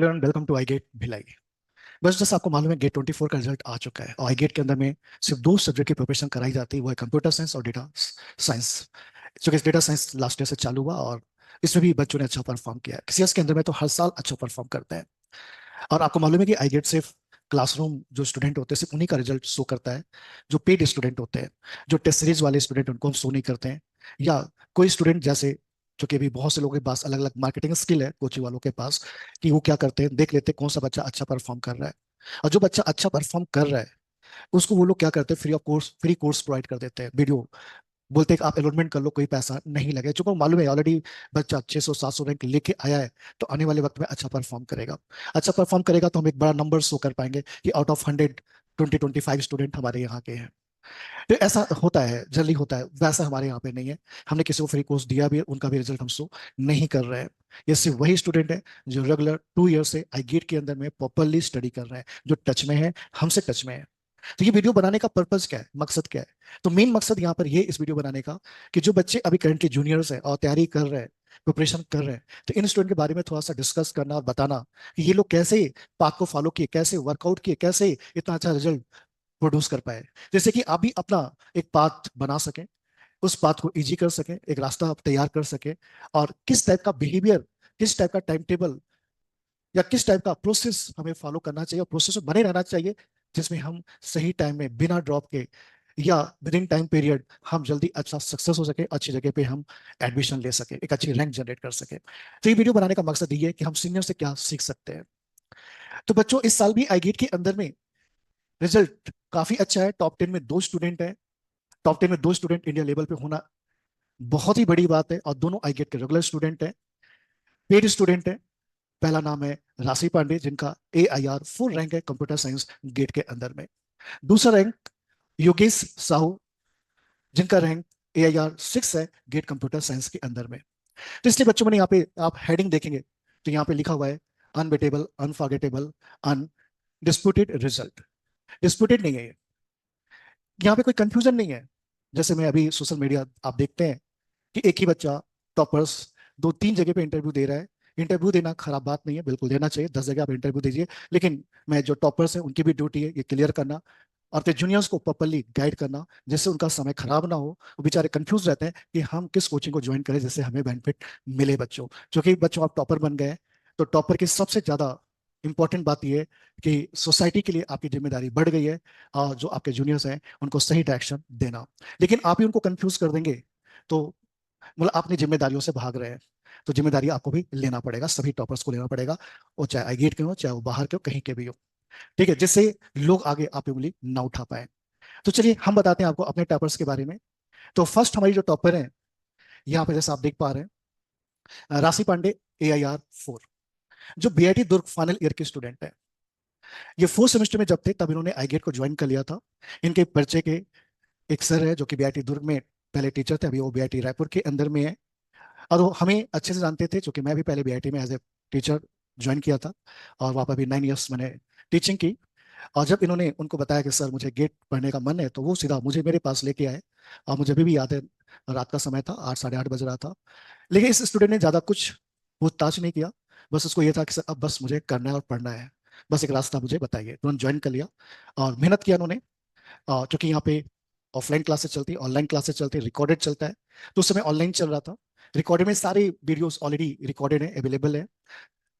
Everyone, welcome to I GATE Bhilai. बस जैसे आपको मालूम है, गेट 24 का रिजल्ट आ चुका है और आई गेट के अंदर में सिर्फ दो सब्जेक्ट की प्रिपरेशन कराई जाती है, वो है कंप्यूटर साइंस और डेटा साइंस। क्योंकि डेटा साइंस लास्ट ईयर से चालू हुआ और इसमें भी बच्चों ने अच्छा परफॉर्म किया है। सीएस के अंदर में तो हर साल अच्छा परफॉर्म करते हैं। और आपको मालूम है कि आई गेट सिर्फ क्लासरूम जो स्टूडेंट होते हैं सिर्फ उन्हीं का रिजल्ट शो करता है। जो पेड स्टूडेंट होते हैं, जो टेस्ट सीरीज वाले स्टूडेंट, उनको हम शो नहीं करते हैं। या कोई स्टूडेंट जैसे, जो कि अभी बहुत से लोगों के पास अलग अलग मार्केटिंग स्किल है कोचिंग वालों के पास, कि वो क्या करते हैं, देख लेते हैं कौन सा बच्चा अच्छा परफॉर्म कर रहा है। और जो बच्चा अच्छा परफॉर्म कर रहा है उसको वो लोग क्या करते हैं, फ्री कोर्स प्रोवाइड कर देते हैं, वीडियो। बोलते हैं कि आप एनरोलमेंट कर लो, कोई पैसा नहीं लगे, चूंकि मालूम है ऑलरेडी बच्चा 600-700 रैंक लेके आया है, तो आने वाले वक्त में अच्छा परफॉर्म करेगा। अच्छा परफॉर्म करेगा तो हम एक बड़ा नंबर शो कर पाएंगे कि आउट ऑफ 100 20 25 स्टूडेंट हमारे यहाँ के हैं। तो ऐसा होता है, जल्दी होता है, वैसा हमारे यहाँ पे नहीं है। हमने किसी को फ्री कोर्स दिया भी है, उनका भी रिजल्ट हम शो नहीं कर रहे हैं। ये सिर्फ वही स्टूडेंट है जो रेगुलर 2 ईयर से आई गेट के अंदर में प्रॉपरली स्टडी कर रहे हैं, जो टच में है, हमसे टच में है। तो ये वीडियो बनाने का पर्पज क्या है, मकसद क्या है? तो मेन मकसद यहाँ पर ये इस वीडियो बनाने का कि जो बच्चे अभी करंटली जूनियर्स हैं और तैयारी कर रहे हैं, प्रिपरेशन कर रहे हैं, तो इन स्टूडेंट के बारे में थोड़ा सा डिस्कस करना और बताना कि ये लोग कैसे पाथ को फॉलो किए, कैसे वर्कआउट किए, कैसे इतना अच्छा रिजल्ट प्रोड्यूस कर पाए। जैसे कि आप भी अपना एक पाथ बना सकें, उस पाथ को इजी कर सकें, एक रास्ता आप तैयार कर सकें, और किस टाइप का बिहेवियर, किस टाइप का टाइम टेबल या किस टाइप का प्रोसेस हमें फॉलो करना चाहिए और प्रोसेस में बने रहना चाहिए, जिसमें हम सही टाइम में बिना ड्रॉप के या विद इन टाइम पीरियड हम जल्दी अच्छा सक्सेस हो सके, अच्छी जगह पे हम एडमिशन ले सके, एक अच्छी रैंक जनरेट कर सके। तो ये वीडियो बनाने का मकसद ये है कि हम सीनियर से क्या सीख सकते हैं। तो बच्चों, इस साल भी आई गेट के अंदर में रिजल्ट काफी अच्छा है। टॉप 10 में दो स्टूडेंट है। टॉप 10 में दो स्टूडेंट इंडिया लेवल पे होना बहुत ही बड़ी बात है, और दोनों आई गेट के रेगुलर स्टूडेंट है, पेड स्टूडेंट है। पहला नाम है राशि पांडे, जिनका AIR 4 रैंक है कंप्यूटर साइंस गेट के अंदर में। दूसरा रैंक योगेश साहू, जिनका रैंक AIR 6 है गेट कंप्यूटर साइंस के अंदर में। तो इसलिए बच्चों, मैंने यहाँ पे आप हेडिंग देखेंगे तो यहाँ पे लिखा हुआ है अनबेटेबल, अनफॉरगेटेबल, अनडिस्प्यूटेड रिजल्ट। डिस्प्यूटेड नहीं है ये, यहाँ पे कोई कंफ्यूजन नहीं है। जैसे मैं अभी सोशल मीडिया आप देखते हैं कि एक ही बच्चा टॉपर्स 2-3 जगह पे इंटरव्यू दे रहा है। इंटरव्यू देना खराब बात नहीं है, बिल्कुल देना चाहिए, 10 जगह आप इंटरव्यू दीजिए। लेकिन मैं जो टॉपर्स हैं उनकी भी ड्यूटी है ये क्लियर करना और फिर जूनियर्स को प्रॉपरली गाइड करना, जिससे उनका समय खराब ना हो। वो बेचारे कंफ्यूज रहते हैं कि हम किस कोचिंग को ज्वाइन करें जिससे हमें बेनिफिट मिले। बच्चों, क्योंकि बच्चों आप टॉपर बन गए, तो टॉपर की सबसे ज्यादा इंपॉर्टेंट बात यह है कि सोसाइटी के लिए आपकी जिम्मेदारी बढ़ गई है, और जो आपके जूनियर्स हैं उनको सही डायरेक्शन देना। लेकिन आप ही उनको कंफ्यूज कर देंगे तो मतलब अपनी जिम्मेदारियों से भाग रहे हैं। तो जिम्मेदारी आपको भी लेना पड़ेगा, सभी टॉपर्स को लेना पड़ेगा, वो चाहे आई गेट के हो, चाहे वो बाहर के हो, कहीं के भी हो। ठीक है, जिससे लोग आगे आप पे उंगली ना उठा पाए। तो चलिए हम बताते हैं आपको अपने टॉपर्स के बारे में। तो फर्स्ट हमारी जो टॉपर है, यहाँ पे जैसे आप देख पा रहे हैं, राशि पांडे, AIR 4, जो BIT दुर्ग फाइनल ईयर के स्टूडेंट है। ये 4 सेमेस्टर में जब थे तब इन्होंने आई गेट को ज्वाइन कर लिया था। इनके परिचय के एक सर है जो कि BIT दुर्ग में पहले टीचर थे, अभी वो BIT रायपुर के अंदर में है। और वो हमें अच्छे से जानते थे, क्योंकि मैं भी पहले BIT में एज ए टीचर ज्वाइन किया था, और वहाँ पर भी 9 इयर्स मैंने टीचिंग की। और जब इन्होंने उनको बताया कि सर मुझे गेट पढ़ने का मन है, तो वो सीधा मुझे मेरे पास लेके आए। और मुझे अभी भी याद है, रात का समय था, 8 साढ़े 8 बज रहा था। लेकिन इस स्टूडेंट ने ज़्यादा कुछ पूछताछ नहीं किया। बस उसको ये था कि सर अब बस मुझे करना है और पढ़ना है, बस एक रास्ता मुझे बताइए। तुरंत ज्वाइन कर लिया और मेहनत किया उन्होंने। क्योंकि यहाँ पे ऑफलाइन क्लासेस चलती है, ऑनलाइन क्लासेस चलती है, रिकॉर्डेड चलता है। तो उस समय ऑनलाइन चल रहा था। रिकॉर्डेड में सारे वीडियोस ऑलरेडी रिकॉर्डेड है, अवेलेबल है।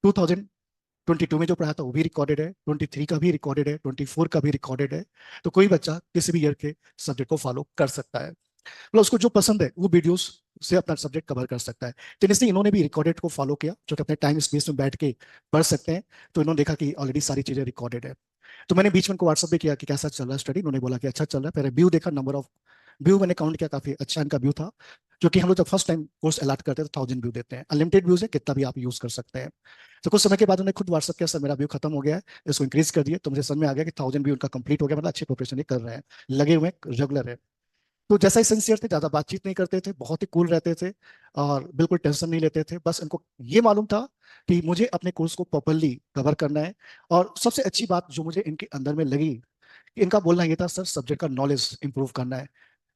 2022 में जो पढ़ा था वो भी रिकॉर्डेड है, 23 का भी रिकॉर्डेड है, 24 का भी रिकॉर्डेड है। तो कोई बच्चा किसी भी ईयर के सब्जेक्ट को फॉलो कर सकता है, मतलब उसको जो पसंद है वो वीडियोस से अपना सब्जेक्ट कवर कर सकता है। तो इसलिए इन्होंने भी रिकॉर्डेड को फॉलो किया, जो कि अपने टाइम स्पेस में बैठ के पढ़ सकते हैं। तो इन्होंने देखा कि ऑलरेडी सारी चीजें रिकॉर्डेड है। तो मैंने बीच में उनको व्हाट्सअप पे किया कि कैसा चल रहा है स्टडी। उन्होंने बोला कि अच्छा चल रहा है। पहले व्यू देखा, नंबर ऑफ व्यू मैंने काउंट किया, काफी अच्छा इनका व्यू था। क्योंकि हम लोग जब फर्स्ट टाइम कोर्स अलॉट करते हैं तो 1000 व्यू देते हैं, अनलिमिटेड व्यूज है, कितना भी आप यूज कर सकते हैं। तो कुछ समय के बाद उन्होंने खुद व्हाट्सअप किया, सर मेरा व्यू खत्म हो गया है, इसको इंक्रीज कर दिए। तो मुझे समझ में आ गया कि 1000 व्यू उनका कंप्लीट हो गया, मतलब अच्छी प्रिपरेशन कर रहे हैं, लगे हुए हैं, रेगुलर है। तो जैसा ही सिंसियर थे, ज्यादा बातचीत नहीं करते थे, बहुत ही कूल रहते थे और बिल्कुल टेंशन नहीं लेते थे। बस इनको ये मालूम था कि मुझे अपने कोर्स को प्रॉपरली कवर करना है। और सबसे अच्छी बात जो मुझे इनके अंदर में लगी, इनका बोलना ये था, सर सब्जेक्ट का नॉलेज इंप्रूव करना है,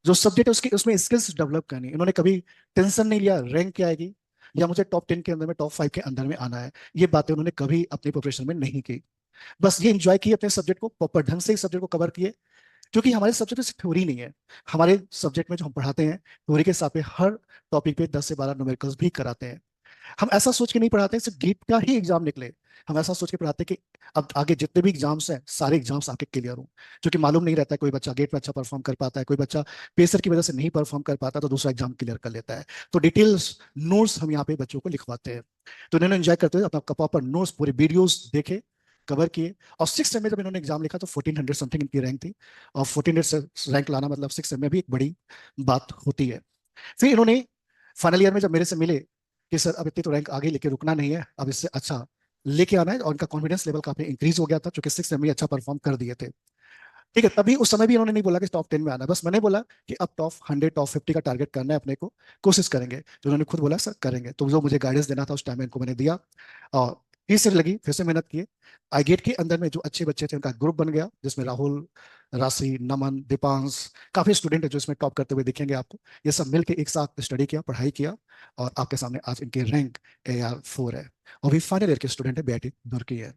जो सब्जेक्ट है उसकी उसमें स्किल्स डेवलप करनी है। इन्होंने कभी टेंशन नहीं लिया रैंक क्या आएगी, या मुझे टॉप 10 के अंदर में, टॉप 5 के अंदर में आना है। ये बातें उन्होंने कभी अपनी प्रिपरेशन में नहीं की। बस ये एंजॉय किए अपने सब्जेक्ट को, प्रॉपर ढंग से इस सब्जेक्ट को कवर किए। क्योंकि हमारे सब्जेक्ट में सिर्फ थ्योरी नहीं है, हमारे सब्जेक्ट में जो हम पढ़ाते हैं थ्योरी के साथ में हर टॉपिक पे 10 से 12 न्यूमेरिकल्स भी कराते हैं। हम ऐसा सोच के नहीं पढ़ाते सिर्फ गेट का ही एग्जाम निकले, हम ऐसा सोच के पढ़ाते कि अब आगे जितने भी एग्जाम्स हैं सारे एग्जाम्स आके क्लियर हो। क्योंकि मालूम नहीं रहता है, कोई बच्चा गेट में अच्छा परफॉर्म कर पाता है, कोई बच्चा पेसर की वजह से नहीं परफॉर्म कर पाता तो दूसरा एग्जाम क्लियर कर लेता है। तो डिटेल्स नोट्स हम यहाँ पे बच्चों को लिखवाते हैं। तो इन्होंने एंजॉय करते हुए अपना प्रॉपर नोट्स पूरे वीडियोस देखे, कवर किए। और 6 सेम में जब इन्होंने एग्जाम लिखा तो 1400 समथिंग इनकी रैंक थी। और 1400 से रैंक लाना मतलब 6 सेम में भी एक बड़ी बात होती है। फिर इन्होंने फाइनल ईयर में जब मेरे से मिले कि सर अब इतनी तो रैंक आगे लेके रुकना नहीं है, अब इससे अच्छा लेके आना है, और उनका कॉन्फिडेंस लेवल काफी इंक्रीज हो गया था क्योंकि 6 सेम में अच्छा परफॉर्म कर दिए थे। ठीक है, तभी उस समय भी इन्होंने नहीं बोला कि टॉप 10 में आना है, बस मैंने बोला कि अब टॉप 100 टॉप 50 का टारगेट करना है अपने को, कोशिश करेंगे। तो उन्होंने खुद बोला सर करेंगे, तो जो मुझे गाइडेंस देना था उस टाइम में इनको मैंने दिया। और तीसरी लगी, फिर से मेहनत किए। आई गेट के अंदर में जो अच्छे बच्चे थे उनका ग्रुप बन गया, जिसमें राहुल, राशि, नमन, दीपांश, काफी स्टूडेंट है जो इसमें टॉप करते हुए दिखेंगे आपको। ये सब मिलकर एक साथ स्टडी किया, पढ़ाई किया, और आपके सामने आज इनकी रैंक AR4 है। और भी फाइनल ईयर के स्टूडेंट है, BIT दूर की है।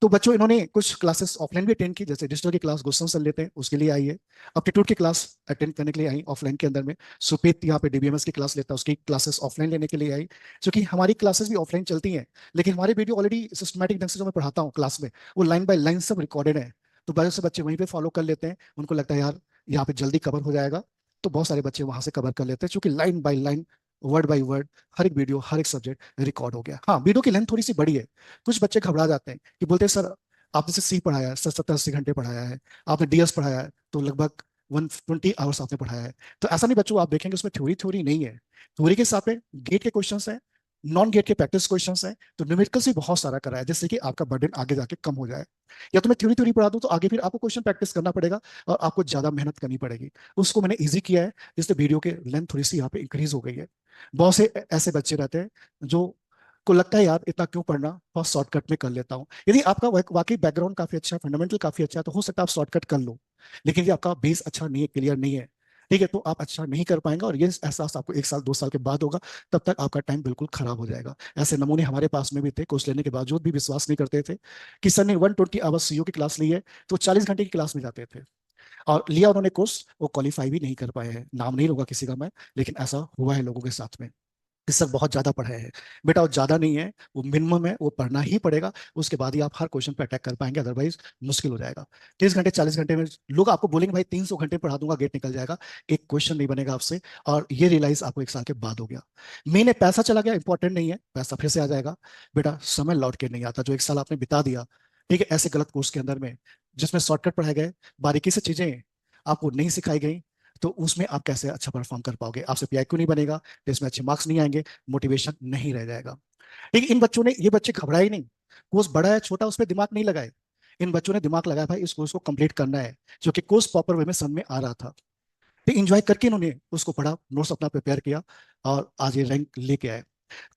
तो बच्चों इन्होंने कुछ क्लासेस ऑफलाइन भी अटेंड की, जैसे डिजिटल की क्लास गुलशन सर लेते हैं उसके लिए आई है। एप्टीट्यूड की क्लास अटेंड करने के लिए आई ऑफलाइन के अंदर में। सुपेत यहाँ पे DBMS की क्लास लेता है, उसकी क्लासेस ऑफलाइन लेने के लिए आई। क्योंकि हमारी क्लासेस भी ऑफलाइन चलती हैं, लेकिन हमारी वीडियो ऑलरेडी सिस्टमैटिक ढंग से जो मैं पढ़ाता हूँ क्लास में, वो लाइन बाय लाइन सब रिकॉर्डेड है। तो बहुत से बच्चे वहीं पे फॉलो कर लेते हैं, उनको लगता है यार यहाँ पे जल्दी कवर हो जाएगा, तो बहुत सारे बच्चे वहां से कवर कर लेते हैं, क्योंकि line by line, word by word, हर एक वीडियो हर एक सब्जेक्ट रिकॉर्ड हो गया। हाँ, वीडियो की लेंथ थोड़ी सी बड़ी है, कुछ बच्चे घबरा जाते हैं कि बोलते हैं सर आपने जैसे सी पढ़ाया है सर, 70-80 घंटे पढ़ाया है, आपने DS पढ़ाया है तो लगभग 120 आवर्स आपने पढ़ाया है। तो ऐसा नहीं बच्चों, आप देखेंगे उसमें थ्योरी थ्योरी नहीं है। थ्योरी के साथ में गेट के क्वेश्चंस हैं, नॉन गेट के प्रैक्टिस क्वेश्चंस हैं, तो न्यूमेरिकल्स भी बहुत सारा कराया, जिससे कि आपका बर्डन आगे जाके कम हो जाए। या तो मैं थ्योरी थ्योरी पढ़ा दूं तो आगे फिर आपको क्वेश्चन प्रैक्टिस करना पड़ेगा और आपको ज्यादा मेहनत करनी पड़ेगी। उसको मैंने ईजी किया है, जिससे वीडियो के लेंथ थोड़ी सी यहाँ पे इंक्रीज हो गई है। बहुत से ऐसे बच्चे रहते हैं जो को लगता है यार इतना क्यों पढ़ना, बहुत शॉर्टकट में कर लेता हूँ। यदि आपका वाकई बैकग्राउंड काफी अच्छा है, फंडामेंटल काफी अच्छा है, तो हो सकता है आप शॉर्टकट कर लो। लेकिन ये आपका बेस अच्छा नहीं है, क्लियर नहीं है, ठीक है, तो आप अच्छा नहीं कर पाएंगे, और ये एहसास आपको 1 साल 2 साल के बाद होगा। तब तक आपका टाइम बिल्कुल खराब हो जाएगा। ऐसे नमूने हमारे पास में भी थे, कोर्स लेने के बावजूद भी विश्वास नहीं करते थे कि सर ने 120 आवर्स CO की क्लास ली है, तो 40 घंटे की क्लास में जाते थे। और लिया उन्होंने कोर्स, वो क्वालिफाई भी नहीं कर पाए हैं, नाम नहीं लूंगा किसी का मैं, लेकिन ऐसा हुआ है लोगों के साथ में कि सर बहुत ज्यादा पढ़े हैं। बेटा वो ज्यादा नहीं है, वो मिनिमम है, वो पढ़ना ही पड़ेगा, उसके बाद ही आप हर क्वेश्चन पे अटैक कर पाएंगे, अदरवाइज मुश्किल हो जाएगा। 30 घंटे 40 घंटे में लोग आपको बोलेंगे भाई 300 घंटे पढ़ा दूंगा गेट निकल जाएगा, एक क्वेश्चन नहीं बनेगा आपसे। और ये रियलाइज आपको 1 साल के बाद हो गया। मैंने पैसा चला गया, इंपॉर्टेंट नहीं है, पैसा फिर से आ जाएगा। बेटा समय लौट के नहीं आता, जो 1 साल आपने बिता दिया, ठीक है, ऐसे गलत कोर्स के अंदर में, जिसमें शॉर्टकट पढ़ाए गए, बारीकी से चीजें आपको नहीं सिखाई गई, तो उसमें आप कैसे अच्छा परफॉर्म कर पाओगे? आपसे PIQ नहीं बनेगा, टेस्ट में अच्छे मार्क्स नहीं आएंगे, मोटिवेशन नहीं रह जाएगा। लेकिन इन बच्चों ने, ये बच्चे घबराए नहीं, कोर्स बड़ा है छोटा उस पर दिमाग नहीं लगाए। इन बच्चों ने दिमाग लगाया भाई इस कोर्स को कंप्लीट करना है, क्योंकि कोर्स प्रॉपर वे में समझ में आ रहा था। तो इंजॉय करके इन्होंने उसको पढ़ा, नोट्स अपना प्रिपेयर किया, और आज ये रैंक लेके आए।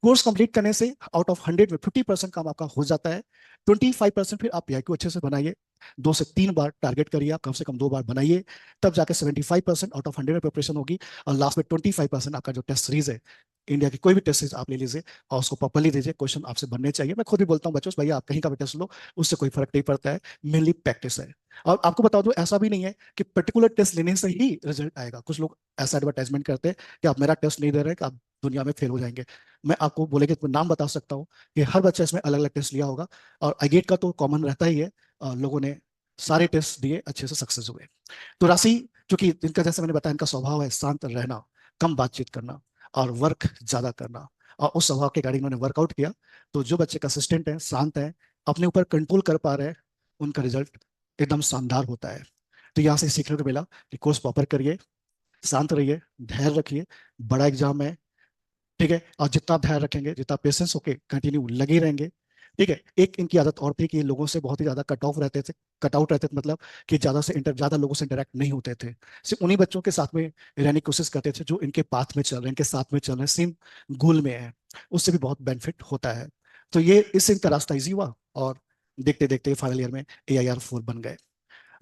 कोर्स कंप्लीट करने से आउट ऑफ 100 में 50% काम आपका हो जाता है। 25% फिर आप PIQ अच्छे से बनाइए, 2 से 3 बार टारगेट करिए, आप कम से कम 2 बार बनाइए, तब जाके 75% आउट ऑफ 100 में प्रिपरेशन होगी। और लास्ट में 25% आपका जो टेस्ट सीरीज है, इंडिया की कोई भी टेस्ट सीरीज आप ले लीजिए और उसको प्रॉपरली दीजिए, क्वेश्चन आपसे बनने चाहिए। मैं खुद भी बोलता हूँ बच्चों से, भैया आप कहीं का भी टेस्ट लो, उससे कोई फर्क नहीं पड़ता है, मेनली प्रैक्टिस है। और आपको बता दूं ऐसा भी नहीं है कि पर्टिकुलर टेस्ट लेने से ही रिजल्ट आएगा। कुछ लोग ऐसा एडवर्टाइजमेंट करते हैं कि आप मेरा टेस्ट नहीं दे रहे कि आप दुनिया में फेल हो जाएंगे। मैं आपको बोलेंगे तो नाम बता सकता हूँ कि हर बच्चा इसमें अलग अलग टेस्ट लिया होगा, और आईगेट का तो कॉमन रहता ही है, लोगों ने सारे टेस्ट दिए, अच्छे से सक्सेस हुए। तो राशि, चूंकि इनका जैसे मैंने बताया इनका स्वभाव है शांत रहना, कम बातचीत करना, और वर्क ज्यादा करना, और उस स्वभाव के गाड़ी इन्होंने वर्कआउट किया। तो जो बच्चे कंसिस्टेंट हैं, शांत हैं, अपने ऊपर कंट्रोल कर पा रहे हैं, उनका रिजल्ट एकदम शानदार होता है। तो यहाँ से सीखने को मिला कि कोर्स प्रॉपर करिए, शांत रहिए, धैर्य रखिए, बड़ा एग्जाम है, ठीक है, और जितना आप ध्यान रखेंगे, जितना पेशेंस होके कंटिन्यू लगे रहेंगे, ठीक है। एक इनकी आदत और थी कि ये लोगों से बहुत ही ज्यादा कट ऑफ रहते थे, कट आउट रहते थे, मतलब कि ज्यादा लोगों से इंटरेक्ट नहीं होते थे, सिर्फ उन्हीं बच्चों के साथ में रहने की कोशिश करते थे जो इनके पाथ में चल रहे हैं, इनके साथ में चल रहे हैं, सेम गोल में है। उससे भी बहुत बेनिफिट होता है। तो ये इससे इनका रास्ता ईजी हुआ, और देखते देखते फाइनल ईयर में AIR4 बन गए।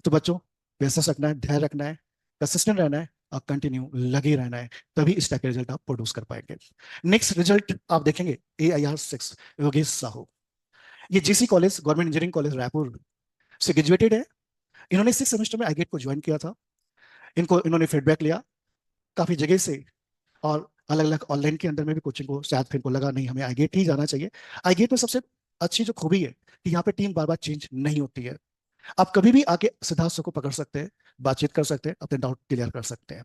तो बच्चों, पेशेंस रखना है, धैर्य रखना है, कंसिस्टेंट रहना है, कंटिन्यू लगे रहना है, तभी इस टाइप के रिजल्ट आप प्रोड्यूस कर पाएंगे। नेक्स्ट रिजल्ट आप देखेंगे AIR 6, योगेश साहू। ये GC college, government engineering college Raipur से ग्रेजुएटेड है। इन्होंने 6 सेमेस्टर में आईगेट को ज्वाइन किया था। इन्होंने फीडबैक लिया काफी जगह से, और अलग अलग ऑनलाइन के अंदर में भी कोचिंग को, शायद फिर को लगा नहीं हमें आईगेट ही जाना चाहिए। आईगेट में सबसे अच्छी जो खूबी है कि यहाँ पे टीम बार बार चेंज नहीं होती है। आप कभी भी आके सिद्धार्थ सर को पकड़ सकते हैं, बातचीत कर सकते हैं, अपने डाउट क्लियर कर सकते हैं।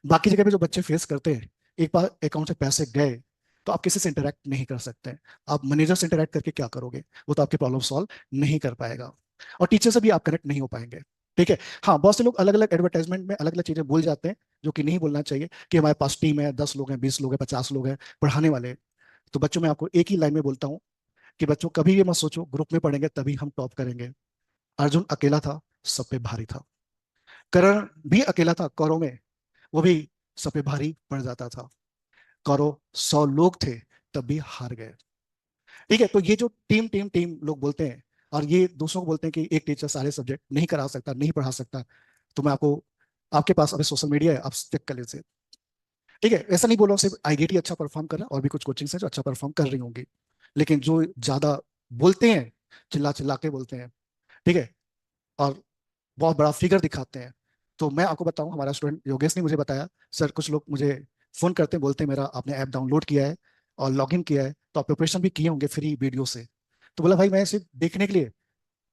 बाकी जगह पे जो बच्चे फेस करते हैं, एक बार अकाउंट से पैसे गए तो आप किसी से इंटरेक्ट नहीं कर सकते हैं। आप मैनेजर से इंटरेक्ट करके क्या करोगे, वो तो आपकी प्रॉब्लम सॉल्व नहीं कर पाएगा। और टीचर से भी आप कनेक्ट नहीं हो पाएंगे। ठीक है। हाँ, बहुत से लोग अलग अलग एडवर्टाइजमेंट में अलग अलग चीजें बोल जाते हैं, जो कि नहीं बोलना चाहिए, कि हमारे पास टीम है, 10 लोग हैं, 20 लोग हैं, 50 लोग हैं पढ़ाने वाले। तो बच्चों, मैं आपको एक ही लाइन में बोलता हूँ कि बच्चों कभी ये मत सोचो ग्रुप में पढ़ेंगे तभी हम टॉप करेंगे। अर्जुन अकेला था, सब पे भारी था। करण भी अकेला था कौरव में, वो भी सब पे भारी पड़ जाता था। कौरव 100 लोग थे तब भी हार गए। ठीक है। तो ये जो टीम टीम टीम लोग बोलते हैं, और ये दूसरों को बोलते हैं कि एक टीचर सारे सब्जेक्ट नहीं करा सकता, नहीं पढ़ा सकता, तो मैं आपको, आपके पास अभी सोशल मीडिया है, आप चेक कर लीजिए। ठीक है। ऐसा नहीं बोल रहा हूँ सिर्फ आईगेटी अच्छा परफॉर्म कर रहा है, और भी कुछ कोचिंग्स हैं जो अच्छा परफॉर्म कर रही होंगी, लेकिन जो ज्यादा बोलते हैं, चिल्ला चिल्ला के बोलते हैं, ठीक है, और बहुत बड़ा फिगर दिखाते हैं। तो मैं आपको बताऊं, हमारा स्टूडेंट योगेश ने मुझे बताया, सर कुछ लोग मुझे फोन करते हैं, बोलते हैं मेरा आपने ऐप डाउनलोड किया है और लॉगिन किया है, तो आप प्रिपरेशन भी किए होंगे फ्री वीडियो से। तो बोला भाई मैं सिर्फ देखने के लिए,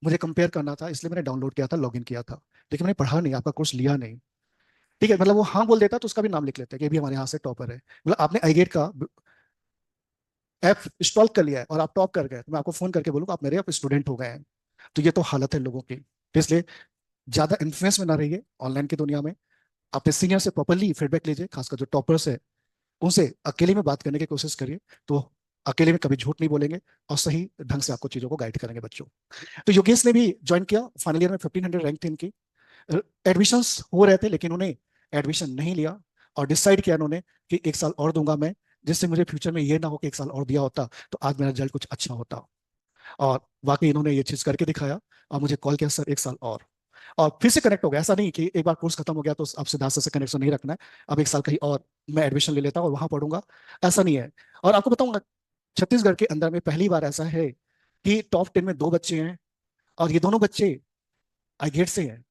मुझे कंपेयर करना था, इसलिए मैंने डाउनलोड किया था, लॉगिन किया था, लेकिन मैंने पढ़ा नहीं, आपका कोर्स लिया नहीं। ठीक है। मतलब वो हाँ बोल देता तो उसका भी नाम लिख लेते हैं कि भी हमारे यहाँ से टॉपर है। मतलब आपने आईगेट का ऐप इंस्टॉल कर लिया है और आप टॉप कर गए, तो मैं आपको फोन करके बोलूँगा आप मेरे अब स्टूडेंट हो गए हैं। तो ये तो हालत है लोगों की। तो इसलिए ज्यादा इन्फ्लुएंस में ना रहिए ऑनलाइन की दुनिया में। अपने सीनियर से प्रॉपरली फीडबैक लीजिए, खासकर जो टॉपर्स है उनसे अकेले में बात करने की कोशिश करिए, तो अकेले में कभी झूठ नहीं बोलेंगे और सही ढंग से आपको चीजों को गाइड करेंगे बच्चों। तो योगेश ने भी ज्वाइन किया, फाइनल ईयर में 1500 रैंक थी इनकी। एडमिशंस हो रहे थे लेकिन उन्हें एडमिशन नहीं लिया, और डिसाइड किया उन्होंने कि 1 साल और दूंगा मैं, जिससे मुझे फ्यूचर में ये ना हो कि 1 साल और दिया होता तो आज मेरा रिजल्ट कुछ अच्छा होता। और वाकई इन्होंने ये चीज करके दिखाया, और मुझे कॉल किया सर 1 साल और फिर से कनेक्ट हो गया। ऐसा नहीं कि एक बार कोर्स खत्म हो गया तो अब सिद्धार्थ से कनेक्शन नहीं रखना है, अब 1 साल कहीं और मैं एडमिशन ले लेता हूँ और वहां पढ़ूंगा, ऐसा नहीं है। और आपको बताऊंगा, छत्तीसगढ़ के अंदर में पहली बार ऐसा है कि टॉप 10 में 2 बच्चे हैं, और ये दोनों बच्चे आईगेट से हैं।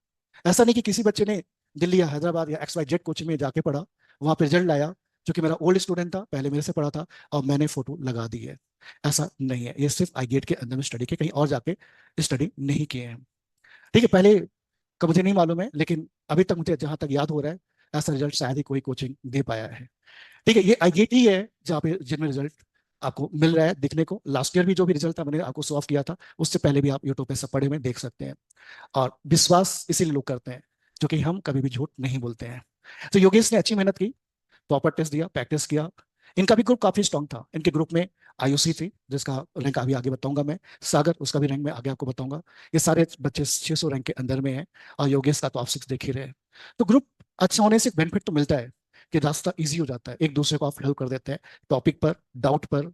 ऐसा नहीं कि किसी बच्चे ने दिल्ली या हैदराबाद या XYZ कोचिंग में जाके पढ़ा, वहां पर रिजल्ट लाया, जो कि मेरा ओल्ड स्टूडेंट था, पहले मेरे से पढ़ा था, और मैंने फोटो लगा दी है। ऐसा नहीं है, ये सिर्फ आईगेट के अंदर में स्टडी के, कहीं और जाके स्टडी नहीं किए हैं। ठीक है। पहले का मुझे नहीं मालूम है, लेकिन अभी तक मुझे जहां तक याद हो रहा है, ऐसा रिजल्ट शायद ही कोई कोचिंग दे पाया है। ठीक है। ये आईगेटी है जहाँ पे जिनमें रिजल्ट आपको मिल रहा है दिखने को। लास्ट ईयर भी जो भी रिजल्ट था मैंने आपको शो ऑफ किया था, उससे पहले भी आप यूट्यूब पे सब पढ़े में देख सकते हैं। और विश्वास इसीलिए लोग करते हैं, जो कि हम कभी भी झूठ नहीं बोलते हैं। तो योगेश ने अच्छी मेहनत की, प्रॉपर टेस्ट दिया, प्रैक्टिस किया। इनका भी ग्रुप काफी स्ट्रांग था। इनके ग्रुप में आयुषी थी, जिसका रैंक अभी आगे बताऊंगा मैं, सागर, उसका भी रैंक मैं आगे आपको बताऊंगा। ये सारे बच्चे 600 रैंक के अंदर में हैं, और योगेश का तो आप 6 देख ही रहे हैं। तो ग्रुप अच्छा होने से एक बेनिफिट तो मिलता है कि रास्ता इजी हो जाता है, एक दूसरे को आप हेल्प कर देते हैं टॉपिक पर, डाउट पर।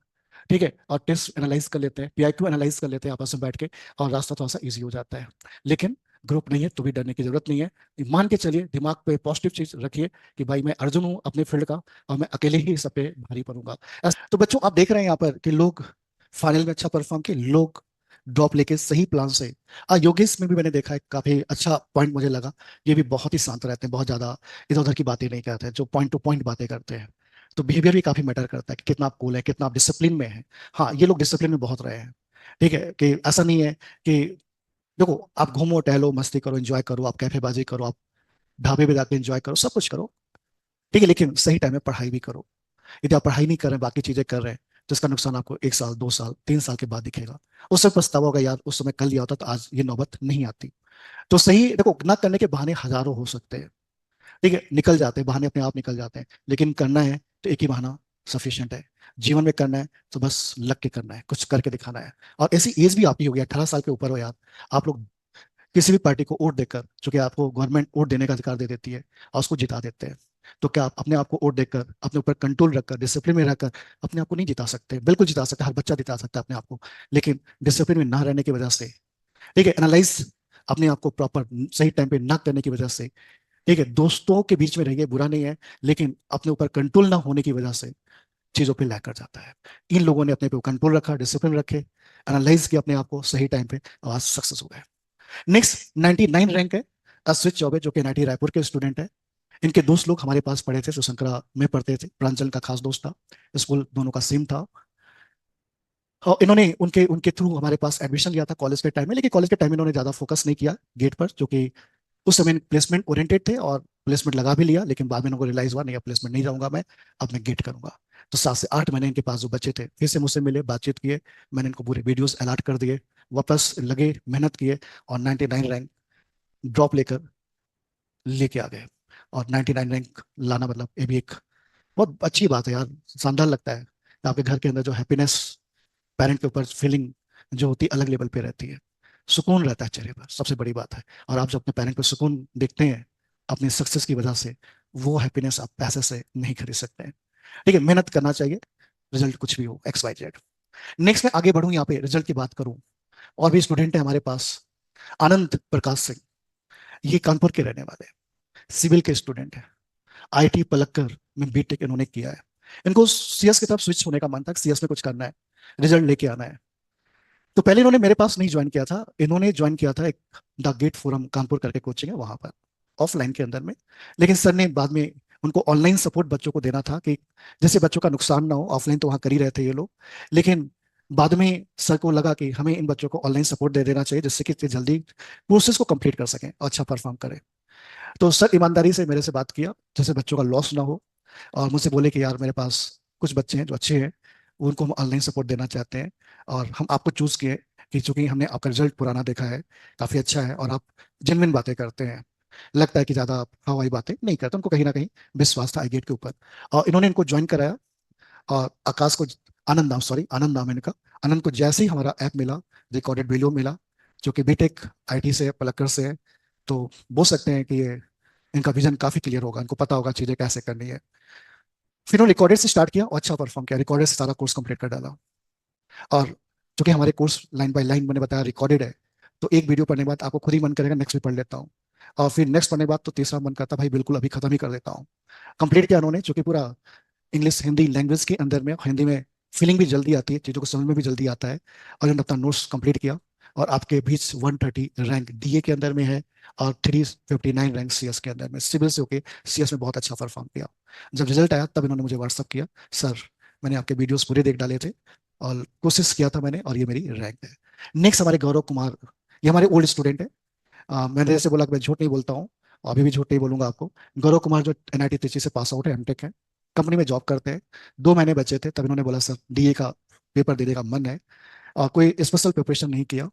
ठीक है। और टेस्ट एनालाइज कर लेते हैं, PIQ एनालाइज कर लेते हैं आपस में बैठ के, और रास्ता थोड़ा सा ईजी हो जाता है। लेकिन ग्रुप नहीं है तो भी डरने की जरूरत नहीं है। मान के चलिए, दिमाग पे पॉजिटिव चीज रखिए कि भाई मैं अर्जुन हूँ अपने फील्ड का, और मैं अकेले ही सब पे भारी पड़ूंगा। तो बच्चों आप देख रहे हैं यहाँ पर कि लोग फाइनल में अच्छा परफॉर्म किए, लोग ड्रॉप लेके सही प्लान से। योगेश में भी मैंने देखा है, काफी अच्छा पॉइंट मुझे लगा। ये भी बहुत ही शांत रहते हैं, बहुत ज्यादा इधर उधर की बातें नहीं करते हैं, जो पॉइंट टू पॉइंट बातें करते हैं। तो बिहेवियर भी काफी मैटर करता है कि कितना आप कूल है, कितना आप डिसिप्लिन में है। हाँ, ये लोग डिसिप्लिन में बहुत रहे हैं। ठीक है। कि ऐसा नहीं है कि, देखो, आप घूमो टहलो मस्ती करो एंजॉय करो, आप कैफेबाजी करो, आप ढाबे पे जाके एंजॉय करो, सब कुछ करो, ठीक है, लेकिन सही टाइम में पढ़ाई भी करो। यदि आप पढ़ाई नहीं कर रहे, बाकी चीजें कर रहे हैं, तो इसका नुकसान आपको 1 साल, 2 साल, 3 साल के बाद दिखेगा। उस समय पछतावा होगा, यार उस समय कर लिया होता तो आज ये नौबत नहीं आती। तो सही, देखो, ना करने के बहाने हजारों हो सकते हैं। ठीक है, निकल जाते हैं बहाने, अपने आप निकल जाते हैं, लेकिन करना है तो एक ही बहाना सफिशिएंट है। जीवन में करना है तो बस लग के करना है, कुछ करके दिखाना है। और ऐसी एज भी आपकी होगी, 18 साल के ऊपर हो यार, आप लोग किसी भी पार्टी को वोट देकर, चूंकि आपको गवर्नमेंट वोट देने का अधिकार दे देती है, और उसको जिता देते हैं, तो क्या आप अपने आप को वोट देकर, अपने ऊपर कंट्रोल रखकर, डिसिप्लिन में रहकर अपने आप को नहीं जिता सकते? बिल्कुल जिता सकते, हर बच्चा जिता सकता है अपने आप को, लेकिन डिसिप्लिन में ना रहने की वजह से, ठीक है, एनालाइज अपने आप को प्रॉपर सही टाइम पे ना करने की वजह से, ठीक है, दोस्तों के बीच में रहिए, बुरा नहीं है, लेकिन अपने ऊपर कंट्रोल ना होने की वजह से चीजों पे लैग कर जाता है। इन लोगों ने अपने पे कंट्रोल रखा, डिसिप्लिन रखे, एनालाइज किया अपने आप को सही टाइम पे, और आज सक्सेस हो गए। नेक्स्ट 99 रैंक है अश्वित चौबे, जो कि NIT रायपुर के स्टूडेंट है। इनके दोस्त लोग हमारे पास पढ़े थे, जो शंकरा में पढ़ते थे, प्रांजल का खास दोस्त था, स्कूल दोनों का सेम था। और इन्होंने उनके उनके थ्रू हमारे पास एडमिशन लिया था कॉलेज के टाइम में, लेकिन कॉलेज के टाइम में इन्होंने ज्यादा फोकस नहीं किया गेट पर, जो कि उस समय प्लेसमेंट ओरिएंटेड थे, और प्लेसमेंट लगा भी लिया, लेकिन बाद में इनको रियलाइज हुआ नहीं, अब प्लेसमेंट नहीं जाऊंगा मैं, अब मैं गेट करूंगा। तो 7 से 8 महीने इनके पास जो बच्चे थे फिर से मुझसे मिले, बातचीत किए, मैंने इनको पूरे वीडियोस अलॉट कर दिए, वापस लगे, मेहनत किए, और 99 रैंक ड्रॉप लेकर लेके आ गए। और 99 रैंक लाना मतलब ये भी एक बहुत अच्छी बात है यार, शानदार लगता है। आपके घर के अंदर जो हैप्पीनेस, पेरेंट के ऊपर फीलिंग जो होती है अलग लेवल पे रहती है, सुकून रहता है चेहरे पर, सबसे बड़ी बात है। और आप जब अपने पेरेंट पे सुकून देखते हैं अपनी सक्सेस की वजह से, वो हैप्पीनेस आप पैसे से नहीं खरीद सकते हैं। ठीक है, मेहनत करना चाहिए, रिजल्ट कुछ भी हो, XYZ। नेक्स्ट मैं आगे बढ़ूं, यहाँ पे रिजल्ट की बात करूं, और भी स्टूडेंट है हमारे पास। आनंद प्रकाश सिंह, ये कानपुर के रहने वाले हैं, सिविल के स्टूडेंट है, IIT पलक्कर में बीटेक इन्होंने किया है। इनको CS की तरफ स्विच होने का मन था, CS में कुछ करना है, रिजल्ट लेके आना है। तो पहले इन्होंने मेरे पास नहीं ज्वाइन किया था, इन्होंने ज्वाइन किया था एक द गेट फोरम कानपुर करके कोचिंग है वहां पर, ऑफलाइन के अंदर में। लेकिन सर ने बाद में उनको ऑनलाइन सपोर्ट बच्चों को देना था, कि जैसे बच्चों का नुकसान ना हो, ऑफलाइन तो वहाँ कर ही रहे थे ये लोग, लेकिन बाद में सर को लगा कि हमें इन बच्चों को ऑनलाइन सपोर्ट दे देना चाहिए, जिससे कि इतनी जल्दी कोर्सेज को कंप्लीट कर सकें और अच्छा परफॉर्म करें। तो सर ईमानदारी से मेरे से बात किया, जैसे बच्चों का लॉस ना हो, और मुझसे बोले कि यार मेरे पास कुछ बच्चे हैं जो अच्छे हैं, उनको हम ऑनलाइन सपोर्ट देना चाहते हैं, और हम आपको चूज किए कि चूंकि हमने आपका रिजल्ट पुराना देखा है, काफी अच्छा है, और आप जेन्युइन बातें करते हैं, लगता है कि ज्यादा आप हवाई बातें नहीं करते, उनको कहीं ना कहीं विश्वास था आईगेट के ऊपर, और इन्होंने इनको ज्वाइन कराया। और आकाश को, आनंद नाम, सॉरी आनंद नाम है इनका, आनंद को जैसे ही हमारा ऐप मिला, रिकॉर्डेड वीडियो मिला, जो कि बीटेक IT से पलक्कर से है, तो बोल सकते हैं कि ये इनका विजन काफी क्लियर होगा, इनको पता होगा चीजें कैसे करनी है। फिर उन्होंने रिकॉर्डेड से स्टार्ट किया और अच्छा परफॉर्म किया, रिकॉर्डेड से सारा कोर्स कंप्लीट कर डाला। और चूंकि हमारे कोर्स लाइन बाय लाइन मैंने बताया रिकॉर्डेड है, तो एक वीडियो पढ़ने के बाद आपको खुद ही मन करेगा नेक्स्ट भी पढ़ लेता हूँ, और फिर नेक्स्ट पढ़ने के बाद तो तीसरा मन करता भाई बिल्कुल अभी खत्म ही कर देता हूँ। कंप्लीट किया उन्होंने, चूंकि पूरा इंग्लिश हिंदी लैंग्वेज के अंदर में, हिंदी में फीलिंग भी जल्दी आती है, चीज़ों को समझ में भी जल्दी आता है, और उन्होंने अपना नोट्स कंप्लीट किया। और आपके बीच 130 रैंक DA के अंदर में है, और 359 रैंक CS के अंदर में, सिविल से होके CS में बहुत अच्छा परफॉर्म किया। जब रिजल्ट आया तब इन्होंने मुझे व्हाट्सअप किया, सर मैंने आपके वीडियोस पूरे देख डाले थे, और कोशिश किया था मैंने, और ये मेरी रैंक है। नेक्स्ट हमारे गौरव कुमार, ये हमारे ओल्ड स्टूडेंट है। मैंने जैसे बोला कि मैं झूठ नहीं बोलता हूँ, और अभी भी झूठ नहीं बोलूंगा आपको। गौरव कुमार जो NIT त्रिची से पास आउट है, MTech है, कंपनी में जॉब करते हैं। 2 महीने बचे थे, तब इन्होंने बोला सर DA का पेपर देने का मन है, और कोई स्पेशल प्रिपरेशन नहीं किया,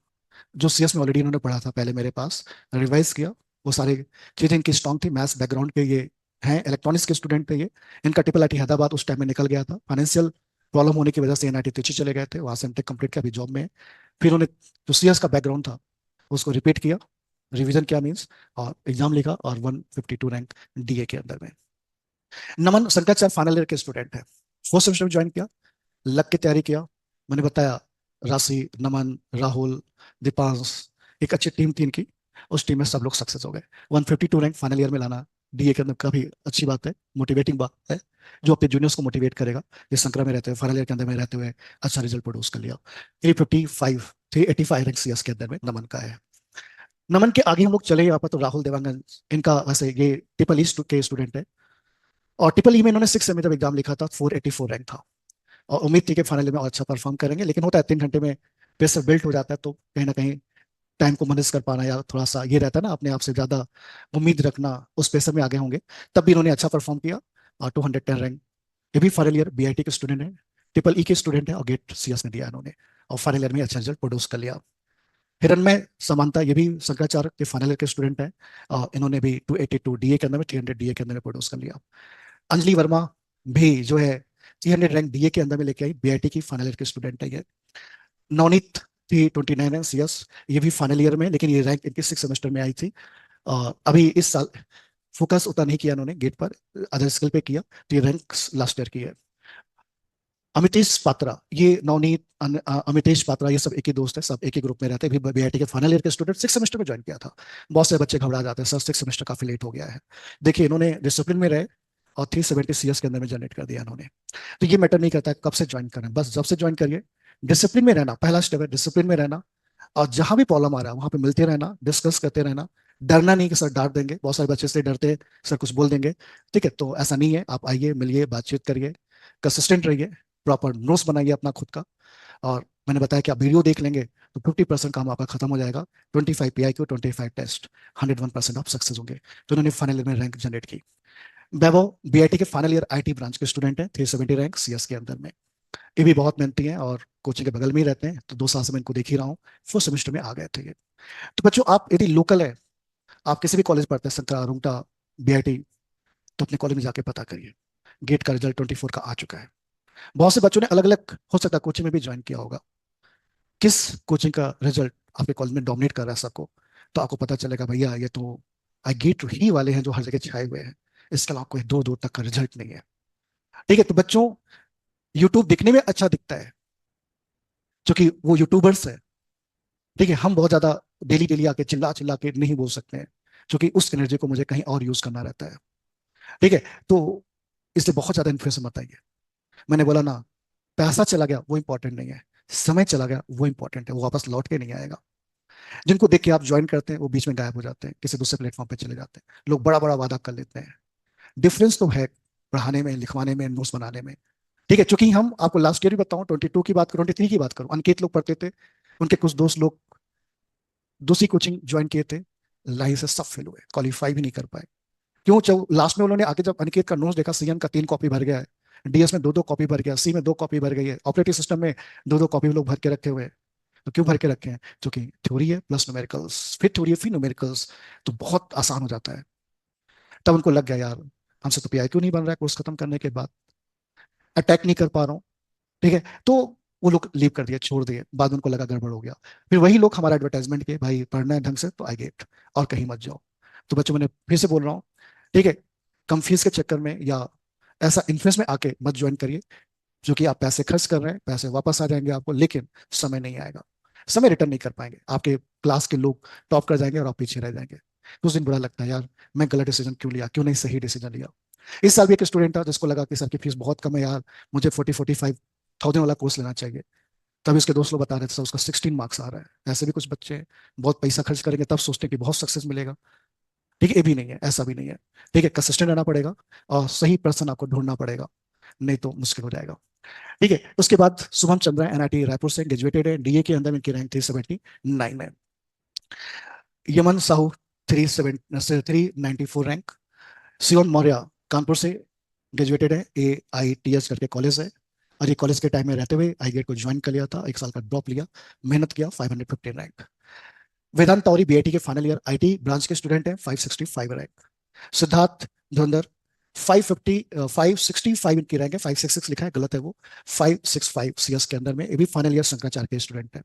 जो CS में ऑलरेडी इन्होंने पढ़ा था पहले मेरे पास, रिवाइज किया, वो सारी चीज़ें इनकी स्ट्रांग थी, मैथ्स बैकग्राउंड के ये हैं, इलेक्ट्रॉनिक्स के स्टूडेंट थे ये। इनका IIIT हैदराबाद उस टाइम में निकल गया था, फाइनेंशियल प्रॉब्लम होने की वजह से NIT त्रिची चले गए थे, वहाँ से MTech कंप्लीट किया, अभी जॉब में है। फिर उन्होंने जो CS का बैकग्राउंड था उसको रिपीट किया, रिवीजन किया मीन्स, और एग्जाम लिखा, और 152 रैंक DA के अंदर में। नमन शंकराचार्य फाइनल ईयर के स्टूडेंट है, फोर्थ सेमेस्टर में ज्वाइन किया, लग के तैयारी किया। मैंने बताया, राशि, नमन, राहुल, दीपांश, एक अच्छी टीम थी इनकी, उस टीम में सब लोग सक्सेस हो गए। 152 रैंक फाइनल ईयर में लाना DA के अंदर काफी अच्छी बात है, मोटिवेटिंग बात है, जो अपने जूनियर्स को मोटिवेट करेगा। ये संकरा में रहते हुए, फाइनल ईयर के अंदर में रहते हुए अच्छा रिजल्ट प्रोड्यूस कर लिया। 385 रैंक CS के अंदर में नमन का है। नमन के आगे हम लोग चले यहाँ पर, तो राहुल देवांगन, इनका वैसे ये ट्रिपल ई के स्टूडेंट है, और ट्रिपल ई में इन्होंने 6 सेमी जब एग्जाम लिखा था 484 रैंक था, और उम्मीद थी कि फाइनल में और अच्छा परफॉर्म करेंगे, लेकिन होता है 3 घंटे में प्रेशर बिल्ट हो जाता है, तो कहीं ना कहीं टाइम को मैनेज कर पाना, या थोड़ा सा ये रहता है ना अपने आप से ज्यादा उम्मीद रखना, उस प्रेशर में आगे होंगे। तब भी इन्होंने अच्छा परफॉर्म किया, और 210 रैंक। ये भी फाइनल ईयर BIT के स्टूडेंट है, ट्रिपल ई के स्टूडेंट है, और गेट CS में दिया इन्होंने, और फाइनल ईयर में अच्छा रिजल्ट प्रोड्यूस कर लिया। हिरण्मय समानता, ये भी शंकराचार्य के फाइनल ईयर के स्टूडेंट है, और इन्होंने भी 282 DA के अंदर में, 300 DA के अंदर में प्रोड्यूस कर लिया। अंजलि वर्मा भी जो है 300 रैंक DA के अंदर में लेके आई, BIT की फाइनल ईयर के स्टूडेंट है ये। नवनीत थी 29 रैंक CS, ये भी फाइनल ईयर में, लेकिन ये रैंक इनके 6 सेमेस्टर में आई थी। अभी इस साल फोकस उतना नहीं किया इन्होंने गेट पर, अदर स्किल पे किया, तो ये रैंक लास्ट ईयर की है। अमितेश पात्रा, ये नवनीत, अमितेश पात्रा, ये सब एक ही दोस्त है, सब एक ही ग्रुप में रहते हैं। भी बीआईटी के फाइनल ईयर के स्टूडेंट, 6 सेमेस्टर में ज्वाइन किया था। बहुत से बच्चे घबरा जाते हैं, सर 6 सेमेस्टर काफी लेट हो गया है। देखिए, इन्होंने डिसिप्लिन में रहे और 370 CS के अंदर में जनरेट कर दिया इन्होंने। तो ये मैटर नहीं करता है कब से ज्वाइन करें, बस जब से ज्वाइन करिए, डिसिप्लिन में रहना पहला स्टेप है, डिसिप्लिन में रहना। और जहां भी प्रॉब्लम आ रहा है वहां पे मिलते रहना, डिस्कस करते रहना। डरना नहीं कि सर डांट देंगे, बहुत सारे बच्चे से डरते हैं सर कुछ बोल देंगे। ठीक है, तो ऐसा नहीं है, आप आइए, मिलिए, बातचीत करिए, कंसिस्टेंट रहिए, प्रॉपर नोट्स बनाइए अपना खुद का। और मैंने बताया कि आप वीडियो देख लेंगे तो 50% काम आपका खत्म हो जाएगा। 25 PIQ, 25 टेस्ट, 101% आप सक्सेस होंगे। तो उन्होंने फाइनल ईयर में रैंक जनरेट की। वैभव बीआईटी के फाइनल ईयर आईटी ब्रांच के स्टूडेंट हैं, 370 रैंक CS के अंदर में। ये भी बहुत मेहनती हैं और कोचिंग के बगल में ही रहते हैं, तो 2 साल से मैं इनको देख ही रहा हूँ। 4 सेमेस्टर में आ गए थे ये। तो बच्चों, आप यदि लोकल है, आप किसी भी कॉलेज पढ़ते हैं, संतरा, रुंगटा, बीआईटी, तो अपने कॉलेज में जाके पता करिए। गेट का रिजल्ट 24 का आ चुका है। बहुत से बच्चों ने अलग अलग, हो सकता है कोचिंग में भी ज्वाइन किया होगा। किस कोचिंग का रिजल्ट आपके कॉलेज में डोमिनेट कर रहा है सबको, तो आपको पता चलेगा भैया ये तो आई गेट ही वाले हैं जो हर जगह छाए हुए हैं। इसके अलावा कोई दूर दूर तक का रिजल्ट नहीं है। ठीक है, तो बच्चों, यूट्यूब दिखने में अच्छा दिखता है क्योंकि वो यूट्यूबर्स है। ठीक है, हम बहुत ज्यादा डेली डेली आके चिल्ला चिल्ला के नहीं बोल सकते हैं, क्योंकि उस एनर्जी को मुझे कहीं और यूज करना रहता है। ठीक है, तो इसलिए बहुत ज्यादा इन्फ्लुएंस मत आइए। मैंने बोला ना, पैसा चला गया वो इंपॉर्टेंट नहीं है, समय चला गया वो इंपॉर्टेंट है, वो वापस लौट के नहीं आएगा। जिनको देख के आप ज्वाइन करते हैं वो बीच में गायब हो जाते हैं, किसी दूसरे प्लेटफॉर्म पे चले जाते हैं। लोग बड़ा बड़ा वादा कर लेते हैं। डिफरेंस तो है पढ़ाने में, लिखवाने में, नोट्स बनाने में। ठीक है, चूंकि हम आपको लास्ट ईयर भी बताऊं, 22 की बात करूं, 23 की बात करूं, अनिकेत लोग पढ़ते थे, उनके कुछ दोस्त लोग दूसरी कोचिंग ज्वाइन किए थे, लाइन से सब फेल हुए, क्वालिफाई भी नहीं कर पाए। क्यों? जब लास्ट में उन्होंने आगे जब अनिकेत का नोट्स देखा, सीएन का 3 कॉपी भर गया है, डीएस में 2-2 कॉपी भर गया, सी में 2 कॉपी भर गई है, ऑपरेटिंग सिस्टम में 2-2 कॉपी लोग भर के रखे हुए हैं। तो क्यों भर के रखे हैं? क्योंकि थ्योरी है प्लस न्यूमेरिकल्स, फिर थ्योरी है फिर न्यूमेरिकल्स, तो बहुत आसान हो जाता है। तब उनको लग गया यार, हमसे तो पीआईक्यू नहीं बन रहा है कोर्स खत्म करने के बाद, अटैक नहीं कर पा रहा हूँ। ठीक है, तो वो लोग लीव कर दिए, छोड़ दिए। बाद में उनको लगा गड़बड़ हो गया। फिर वही लोग हमारा एडवर्टाइजमेंट किए, भाई पढ़ना है ढंग से तो आई गेट, और कहीं मत जाओ। तो बच्चों, मैंने फिर से बोल रहा हूँ, ठीक है, कम फीस के चक्कर में या ऐसा इन्फ्लुएंस में आके मत ज्वाइन करिए। जो कि आप पैसे खर्च कर रहे हैं, पैसे वापस आ जाएंगे आपको, लेकिन समय नहीं आएगा। समय रिटर्न नहीं कर पाएंगे, आपके क्लास के लोग टॉप कर जाएंगे और आप पीछे रह जाएंगे। तो उस दिन बुरा लगता है यार, मैं गलत डिसीजन क्यों लिया, क्यों नहीं सही डिसीजन लिया। इस साल भी एक स्टूडेंट था जिसको लगा कि सर की फीस बहुत कम है यार, मुझे 40-45 थाउजेंड वाला कोर्स लेना चाहिए। तभी उसके दोस्त लोग बता रहे थे सर उसका 16 मार्क्स आ रहा है। ऐसे भी कुछ बच्चे हैं, बहुत पैसा खर्च करेंगे तब सोचते हैं कि बहुत सक्सेस मिलेगा। ठीक है, ये भी नहीं है, ऐसा भी नहीं है। ठीक है, कंसिस्टेंट रहना पड़ेगा और सही पर्सन आपको ढूंढना पड़ेगा, नहीं तो मुश्किल हो जाएगा। ठीक है, उसके बाद शुभम चंद्रा, एनआईटी रायपुर से ग्रेजुएटेड है, डीए के अंदर इनकी रैंक 379 है। यमन साहू, 394 रैंक। शिवन मौर्य, कानपुर से ग्रेजुएटेड है, AITS करके कॉलेज है। और ये कॉलेज के टाइम में रहते हुए आई गेट को ज्वाइन कर लिया था, 1 साल का ड्रॉप लिया, मेहनत किया, 515 रैंक। वेदांत तौरी बीआईटी के फाइनल ईयर आईटी ब्रांच के स्टूडेंट हैं, 565 रैंक। सिद्धार्थ धुरंधर, 565 इनकी रैंक है, 566 लिखा है, गलत है वो, 565 CS के अंदर में। ये भी फाइनल ईयर शंकराचार्य के स्टूडेंट है।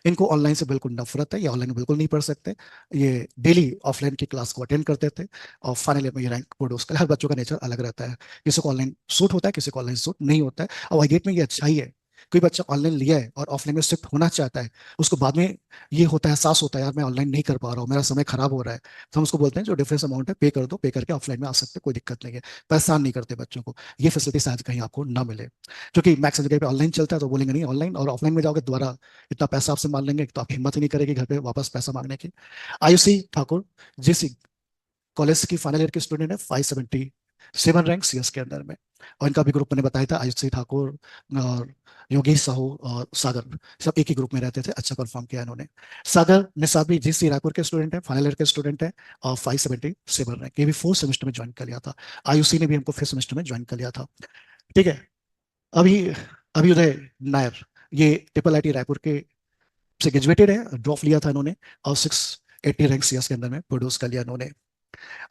इनको ऑनलाइन से बिल्कुल नफरत है, ये ऑनलाइन में बिल्कुल नहीं पढ़ सकते। ये डेली ऑफलाइन की क्लास को अटेंड करते थे। और फाइनल ईयर में ये रैंक बोर्ड, उसका हर बच्चों का नेचर अलग रहता है। किसी को ऑनलाइन सूट होता है, किसी को ऑनलाइन सूट नहीं होता है। और वाईगेट में ये अच्छा ही है, कोई बच्चा ऑनलाइन लिया है और ऑफलाइन में शिफ्ट होना चाहता है, उसको बाद में ये होता है, एहसास होता है यार मैं ऑनलाइन नहीं कर पा रहा हूँ, मेरा समय खराब हो रहा है। तो हम उसको बोलते हैं जो डिफरेंस अमाउंट है पे कर दो, पे करके ऑफलाइन में आ सकते, कोई दिक्कत नहीं है। परेशान नहीं करते बच्चों को। ये फैसिलिटी शायद कहीं आपको ना मिले, क्योंकि मैक्स जगह पे ऑनलाइन चलता है, तो बोलेंगे नहीं ऑनलाइन, और ऑफलाइन में जाओगे दोबारा इतना पैसा आपसे मांग लेंगे तो आपकी हिम्मत ही नहीं करेगी घर पे वापस पैसा मांगने की। आयुषी ठाकुर, जीसी कॉलेज की फाइनल ईयर के स्टूडेंट है, 577 रैंक CS के अंदर में। और इनका भी ग्रुप मैंने बताया था, आयुषी ठाकुर और योगेश साहू और सागर, सब एक ही ग्रुप में रहते थे, अच्छा परफॉर्म किया इन्होंने। सागर निसाबी GC रायपुर के स्टूडेंट है, फाइनल ईयर के स्टूडेंट है, और 577 रैंक। ये भी 4 सेमेस्टर में ज्वाइन कर लिया था। आयुषी ने भी हमको 5 सेमेस्टर में ज्वाइन कर लिया था। ठीक है, अभी अभ्युदय नायर, ये ट्रिपल IT रायपुर के से ग्रेजुएटेड है, ड्रॉप लिया था इन्होंने, और 680 रैंक CS के अंदर में प्रोड्यूस कर लिया इन्होंने।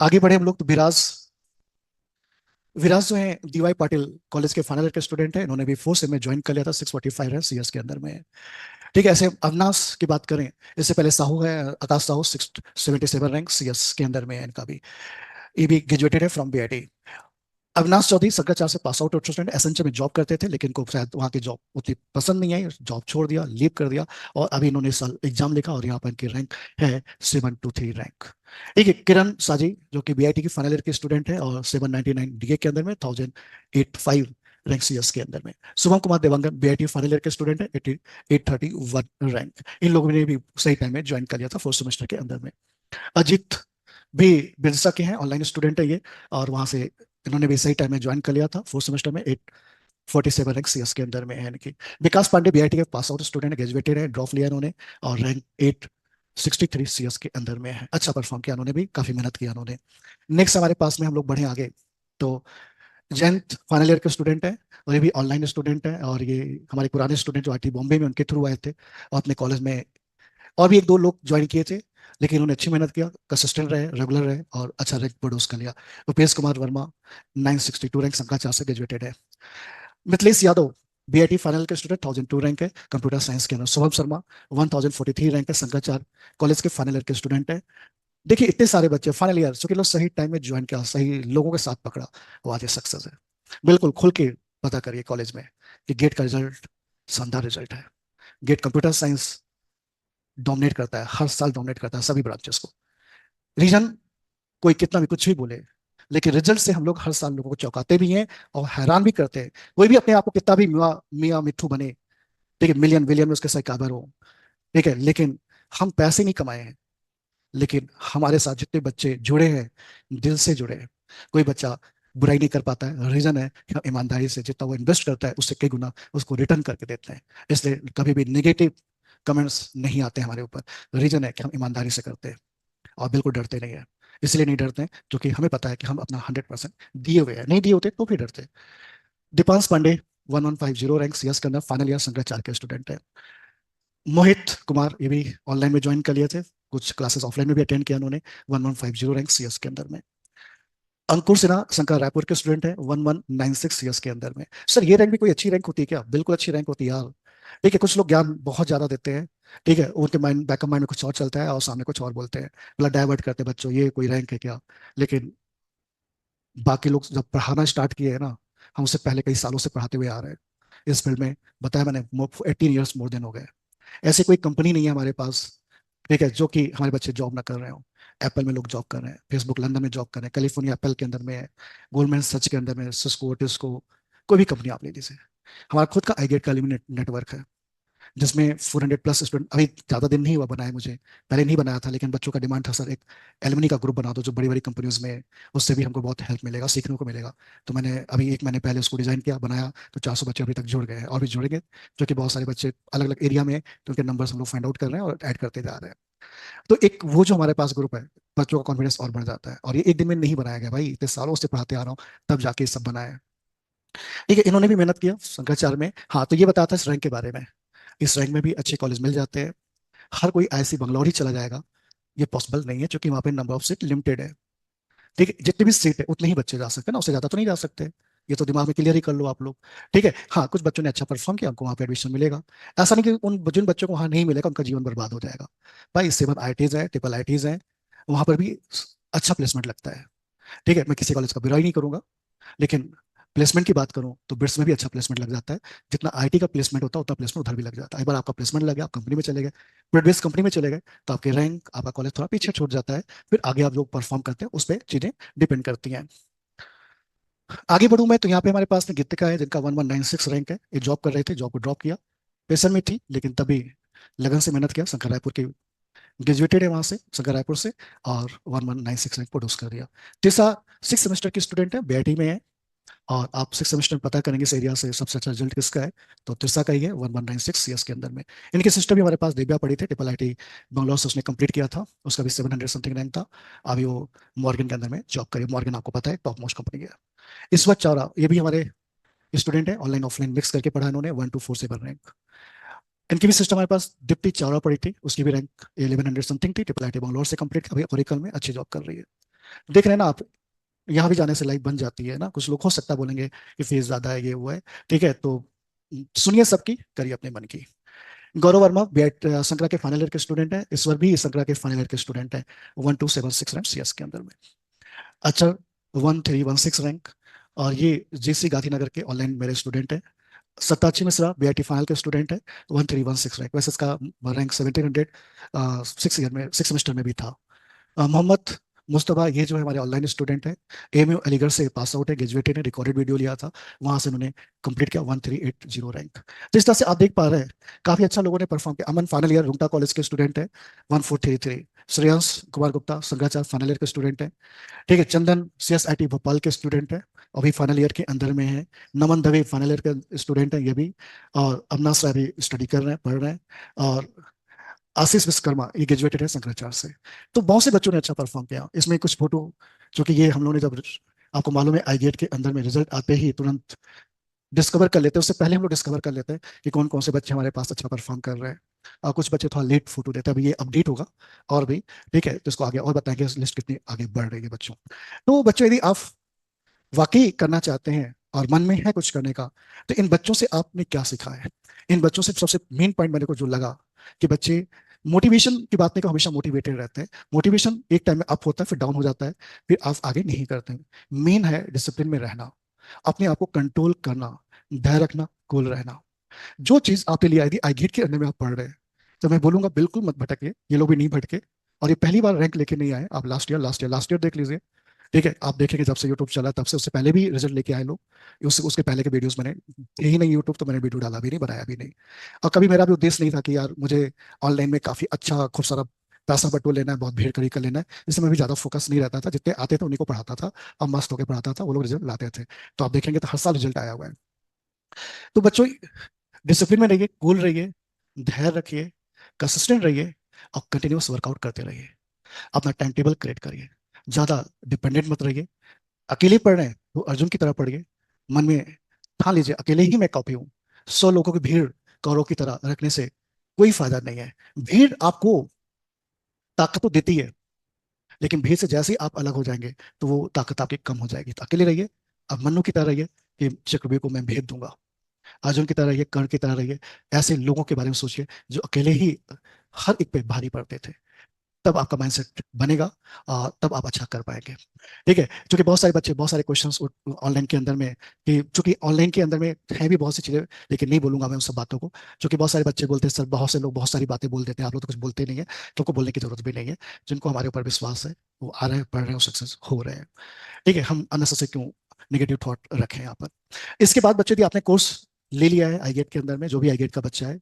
आगे बढ़े हम लोग तो विराज, विराज जो है DY पाटिल कॉलेज के फाइनल ईयर के स्टूडेंट है, इन्होंने भी 4 सेम में ज्वाइन कर लिया था, 645 है CS के अंदर में। ठीक है, ऐसे अविनाश की बात करें, इससे पहले साहू है, आकाश साहू, 677 रैंक CS के अंदर में है इनका भी। ये भी ग्रेजुएटेड है फ्रॉम BIT। अविनाश चौधरी शंकराचार्य से पास आउट स्टूडेंट, एसेंचर में जॉब करते थे, लेकिन इनको शायद वहाँ की जॉब उतनी पसंद नहीं आई, जॉब छोड़ दिया, लीव कर दिया, और अभी इन्होंने इस साल एग्जाम लिखा और यहाँ पर इनकी रैंक है 723 रैंक। ठीक है, किरण साजी जो कि बीआईटी की फाइनल ईयर की स्टूडेंट है और 799 डीए के अंदर में, 1085 रैंक सीएस के अंदर में। Shubham Kumar Dewangan BIT final year के स्टूडेंट है, 831 रैंक। इन लोगों ने भी सही टाइम में ज्वाइन कर लिया था फोर्थ सेमेस्टर के अंदर में। अजीत भी बिरसा के हैं, ऑनलाइन स्टूडेंट है ये, और वहां से इन्होंने भी सही टाइम में ज्वाइन कर लिया था फोर्थ सेमेस्टर में, 847 रैंक सीएस के अंदर में है इनकी। विकास पांडे बीआईटी के पास आउट स्टूडेंट है, ग्रेजुएटेड है, ड्रॉप लिया इन्होंने और रैंक 863 सीएस के अंदर में है। अच्छा परफॉर्म किया उन्होंने भी, काफी मेहनत किया उन्होंने। नेक्स्ट हमारे पास में हम लोग बढ़े आगे, तो जयंत फाइनल ईयर के स्टूडेंट है और ये भी ऑनलाइन स्टूडेंट है, और ये हमारे पुराने स्टूडेंट जो आईटी बॉम्बे में उनके थ्रू आए थे, और अपने कॉलेज में और भी एक दो लोग ज्वाइन किए थे, लेकिन उन्होंने अच्छी मेहनत किया, कंसिस्टेंट रहे, रेगुलर रहे और अच्छा रैंक प्रोड्यूस कर लिया। रुपेश कुमार वर्मा 962 रैंक शंकराचार्य से ग्रेजुएटेड है। मिथिलेश यादव बीआईटी फाइनल के स्टूडेंट, 1002 रैंक है कंप्यूटर साइंस के अंदर। शुभम शर्मा 1043 रैंक है, शंकराचार्य कॉलेज के फाइनल ईयर के स्टूडेंट है। देखिए इतने सारे बच्चे फाइनल ईयर, क्योंकि लोग सही टाइम में ज्वाइन किया, सही लोगों के साथ पकड़ा, वो आज सक्सेस है। बिल्कुल खुल के पता करिए कॉलेज में कि गेट का रिजल्ट शानदार रिजल्ट है। गेट कंप्यूटर साइंस डोमिनेट करता है, हर साल डोमिनेट करता है सभी ब्रांचेस को। रीजन कोई कितना भी कुछ भी बोले, लेकिन रिजल्ट से हम लोग हर साल लोगों को चौंकाते भी हैं और हैरान भी करते हैं। कोई भी अपने आप को कितना भी मियाँ मिट्ठू बने, ठीक है, मिलियन विलियन में उसके साथ काबर हो, ठीक है, लेकिन हम पैसे नहीं कमाए हैं, लेकिन हमारे साथ जितने बच्चे जुड़े हैं, दिल से जुड़े हैं। कोई बच्चा बुराई नहीं कर पाता है, रीजन है कि हम ईमानदारी से जितना वो इन्वेस्ट करता है उससे कई गुना उसको रिटर्न करके देते हैं। इसलिए कभी भी नेगेटिव कमेंट्स नहीं आते हमारे ऊपर। रीजन है कि हम ईमानदारी से करते हैं और बिल्कुल डरते नहीं है। इसलिए नहीं डरते हैं क्योंकि हमें पता है कि हम अपना 100% दिए हुए हैं, नहीं दिए होते तो भी डरते। दीपांश पांडे 1150 रैंक सीएस के अंदर फाइनल ईयर शंकराचार्य के स्टूडेंट है। मोहित कुमार ये भी ऑनलाइन में ज्वाइन कर लिए थे, कुछ क्लासेस ऑफलाइन में भी अटेंड किया उन्होंने, 1150 रैंक सीएस के अंदर में। अंकुर सिन्हा शंकर रायपुर के स्टूडेंट है, 1196 सीएस के अंदर में। सर ये रैंक भी कोई अच्छी रैंक होती है क्या? बिल्कुल अच्छी रैंक होती है यार। ठीक है, कुछ लोग ज्ञान बहुत ज्यादा देते हैं, ठीक है, उनके माइंड बैकअप माइंड में कुछ और चलता है और सामने कुछ और बोलते हैं, मतलब डाइवर्ट करते हैं बच्चों, ये कोई रैंक है क्या? लेकिन बाकी लोग जब पढ़ाना स्टार्ट किए हैं ना, हम उससे पहले कई सालों से पढ़ाते हुए आ रहे हैं इस फील्ड में, बताया मैंने 18 ईयर्स मोर देन हो गए। ऐसी कोई कंपनी नहीं है हमारे पास, ठीक है, जो कि हमारे बच्चे जॉब ना कर रहे हो। एप्पल में लोग जॉब कर रहे हैं, फेसबुक लंदन में जॉब कर रहे हैं, कैलिफोर्निया एप्पल के अंदर में है, गोल्डमैन सच के अंदर में, सिस्को टिस्को, कोई भी कंपनी आप ले लीजिए। हमारा खुद का आईगेट का नेटवर्क है, जिसमें 400+ स्टूडेंट, अभी ज़्यादा दिन नहीं हुआ बनाया मुझे, पहले नहीं बनाया था, लेकिन बच्चों का डिमांड था सर एक एलुमनी का ग्रुप बना दो जो बड़ी बड़ी कंपनीज में है, उससे भी हमको बहुत हेल्प मिलेगा, सीखने को मिलेगा। तो मैंने अभी 1 महीने पहले उसको डिजाइन किया, बनाया, तो 400 बच्चे अभी तक जुड़ गए हैं और भी जुड़ेंगे, जो कि बहुत सारे बच्चे अलग अलग एरिया में हैं, तो उनके नंबर्स हम लोग फाइंड आउट कर रहे हैं और ऐड करते जा रहे हैं। तो एक वो जो हमारे पास ग्रुप है, बच्चों का कॉन्फिडेंस और बढ़ जाता है, और ये एक दिन में नहीं बनाया गया भाई, इतने सालों से पढ़ाते आ रहा हूँ, तब जाके ये सब बनाया है। ठीक है, इन्होंने भी मेहनत किया शंकराचार्य में। हाँ, तो ये बताया था इस रैंक के बारे में, इस रैंक में भी अच्छे कॉलेज मिल जाते हैं। हर कोई ऐसी बंगलौर ही चला जाएगा, ये पॉसिबल नहीं है, क्योंकि वहाँ पे नंबर ऑफ सीट लिमिटेड है। ठीक है, जितनी भी सीट है उतने ही बच्चे जा सकते हैं ना, उससे ज्यादा तो नहीं जा सकते। ये तो दिमाग में क्लियर ही कर लो आप लोग। ठीक है, हाँ, कुछ बच्चों ने अच्छा परफॉर्म किया, उनको वहाँ पे एडमिशन मिलेगा। ऐसा नहीं कि उन जिन बच्चों को वहाँ नहीं मिलेगा उनका जीवन बर्बाद हो जाएगा। भाई 7 IITs है, ट्रिपल IITs है, वहाँ पर भी अच्छा प्लेसमेंट लगता है। ठीक है, मैं किसी कॉलेज का बुराई नहीं करूंगा, लेकिन प्लेसमेंट की बात करूं तो बिट्स में भी अच्छा प्लेसमेंट लग जाता है। जितना आईटी का प्लेसमेंट होता है उतना प्लेसमेंट उधर भी लग जाता है। एक बार आपका प्लेसमेंट लग गया, आप कंपनी में चले गए, प्रोडक्ट बेस्ड कंपनी में चले गए, तो आपके रैंक, आपका कॉलेज थोड़ा पीछे छूट जाता है। फिर आगे आप जो परफॉर्म करते हैं उस पर चीजें डिपेंड करती हैं। आगे बढ़ूं मैं तो यहाँ पे हमारे पास में गीतिका है, जिनका 1196 रैंक है। ये जॉब कर रहे थे, जॉब को ड्रॉप किया, पेशर में थी, लेकिन तभी लगन से मेहनत किया, शंकर रायपुर के ग्रेजुएटेड है वहां से, शंकर रायपुर से, और 1196 रैंक प्रोड्यूस कर दिया। तीसरा 6 सेमेस्टर की स्टूडेंट है, बीआईटी में है, और आप 6 सेमेस्टर में पता करेंगे इस एरिया से सबसे अच्छा रिजल्ट किसका है, तो तिरसा का ही है, 1196 सीएस के अंदर में। इनके सिस्टर भी हमारे पास दिव्या पड़ी थे, ट्रिपल IIT बंगलौर से उसने कंप्लीट किया था, उसका भी 700 समथिंग रैंक था। अभी वो मॉर्गन के अंदर में जॉब करी, मॉर्गन आपको पता है टॉप मोस्ट कंपनी है। ईश्वर चावड़ा ये भी हमारे स्टूडेंट है, ऑनलाइन ऑफलाइन मिक्स करके पढ़ा इन्होंने, 1247 रैंक। इनकी भी सिस्टम हमारे पास दीप्ति चावड़ा पड़ी थी, उसकी भी रैंक 1100 समथिंग थी, ट्रिपल IIT बंगलौर से कंप्लीट, अभी ओरेकल में अच्छी जॉब कर रही है। देख रहे हैं ना आप, यहाँ भी जाने से लाइफ बन जाती है ना। कुछ लोग हो सकता है बोलेंगे कि फीस ज्यादा है, ये वो है, ठीक है, तो सुनिए सबकी, करिए अपने मन की। गौरव वर्मा बीएड संकरा के फाइनल ईयर के स्टूडेंट है, ईश्वर भी संकरा के फाइनल ईयर के स्टूडेंट है, 1276 रैंक सीएस के अंदर में। अच्छा 1316 रैंक, और ये जीसी गांधीनगर के ऑनलाइन मेरे स्टूडेंट हैं। सत्ताची मिश्रा बीआईटी फाइनल के स्टूडेंट है, 1316 रैंक, वैसे इसका रैंक 1700 6 ईयर में 6 सेमेस्टर में भी था। मोहम्मद मुस्तफ़ा, ये जो है हमारे ऑनलाइन स्टूडेंट है, एमयू अलीगढ़ से पास आउट है, ग्रेजुएटेड है, रिकॉर्डेड वीडियो लिया था, वहां से उन्होंने कंप्लीट किया 1380 रैंक। तो इस तरह से आप देख पा रहे हैं काफी अच्छा लोगों ने परफॉर्म किया। अमन फाइनल ईयर रुंगटा कॉलेज के स्टूडेंट है, 1433। श्रेयांश कुमार गुप्ता शंकराचार्य फाइनल ईयर के स्टूडेंट है। ठीक है, चंदन सीएसआईटी भोपाल के स्टूडेंट है, अभी फाइनल ईयर के अंदर में है। नमन दवे फाइनल ईयर के स्टूडेंट है ये भी, और अविनाश राय भी स्टडी कर रहे हैं, पढ़ रहे हैं। और आशीष विश्वकर्मा ये ग्रेजुएटेड है शंकराचार्य से। तो बहुत से बच्चों ने अच्छा परफॉर्म किया। इसमें कुछ फोटो, क्योंकि ये हम लोगों ने जब, आपको मालूम है आई गेट के अंदर में रिजल्ट आते ही तुरंत डिस्कवर कर लेते हैं, उससे पहले हम लोग डिस्कवर कर लेते हैं कि कौन कौन से बच्चे हमारे पास अच्छा परफॉर्म कर रहे हैं। और कुछ बच्चे थोड़ा लेट फोटो देते हैं, अभी ये अपडेट होगा और भी। ठीक है, तो इसको आगे और बताएंगे लिस्ट कितनी आगे बढ़ रही है बच्चों। तो बच्चों, यदि आप वाकई करना चाहते हैं और मन में है कुछ करने का, तो इन बच्चों से आपने क्या सीखा है? इन बच्चों से सबसे मेन पॉइंट मेरे को जो लगा कि बच्चे मोटिवेशन की बात नहीं कर, हमेशा मोटिवेटेड रहते हैं। मोटिवेशन एक टाइम में अप होता है, फिर डाउन हो जाता है, फिर आप आगे नहीं करते हैं। मेन है डिसिप्लिन में रहना, अपने आप को कंट्रोल करना, धैर्य रखना, कूल रहना। जो चीज आपके लिए आएगी आई गेट के अंदर में आप पढ़ रहे हैं, तो मैं बोलूंगा बिल्कुल मत भटकिए, ये लोग भी नहीं भटके। और ये पहली बार रैंक लेके नहीं आए, आप लास्ट ईयर देख लीजिए। ठीक है, आप देखेंगे जब से यूट्यूब चला तब से, उससे पहले भी रिजल्ट लेके आए लोग। उसके पहले के वीडियोस मैंने थे ही नहीं यूट्यूब, तो मैंने वीडियो डाला भी नहीं, बनाया भी नहीं। और कभी मेरा भी उद्देश्य नहीं था कि यार मुझे ऑनलाइन में काफी अच्छा खूब सारा पैसा बटोर लेना है, बहुत भीड़ खड़ी कर लेना है। इसमें भी ज्यादा फोकस नहीं रहता था, जितने आते थे उन्हीं को पढ़ाता था और मस्त होकर पढ़ाता था, वो लोग रिजल्ट लाते थे। तो आप देखेंगे तो हर साल रिजल्ट आया हुआ है। तो बच्चों, डिसिप्लिन में रहिए, कूल रहिए, धैर्य रखिए, कंसिस्टेंट रहिए, और कंटिन्यूस वर्कआउट करते रहिए। अपना टाइम टेबल क्रिएट करिए, ज्यादा डिपेंडेंट मत रहिए। अकेले पढ़ रहे हैं तो अर्जुन की तरह पढ़िए, मन में ठान लीजिए अकेले ही मैं कॉपी हूं। 100 लोगों की भीड़ कौरों की तरह रखने से कोई फायदा नहीं है। भीड़ आपको ताकत तो देती है, लेकिन भीड़ से जैसे ही आप अलग हो जाएंगे तो वो ताकत आपकी कम हो जाएगी। तो अकेले रहिए, अब मन्नू की तरह रहिए कि चक्रव्यूह को मैं भेद दूंगा। अर्जुन की तरह रहिए, कर्ण की तरह रहिए। ऐसे लोगों के बारे में सोचिए जो अकेले ही हर एक पे भारी पड़ते थे। तब आपका माइंडसेट बनेगा और तब आप अच्छा कर पाएंगे। ठीक है, क्योंकि बहुत सारे बच्चे बहुत सारे क्वेश्चंस ऑनलाइन के अंदर में, कि चूंकि ऑनलाइन के अंदर में है भी बहुत सी चीजें, लेकिन नहीं बोलूंगा मैं उन सब बातों को। क्योंकि बहुत सारे बच्चे बोलते हैं सर, बहुत से लोग बहुत सारी बातें बोल देते हैं, आप लोग तो कुछ बोलते नहीं है, तो उनको बोलने की जरूरत भी नहीं है। जिनको हमारे ऊपर विश्वास है वो आ रहे हैं, पढ़ रहे हैं, सक्सेस हो रहे हैं। ठीक है, हम अननेसेसरी क्यों नेगेटिव थॉट रखें यहाँ पर। इसके बाद बच्चे, यदि आपने कोर्स ले लिया है आई गेट के अंदर में, जो भी आई गेट का बच्चा है,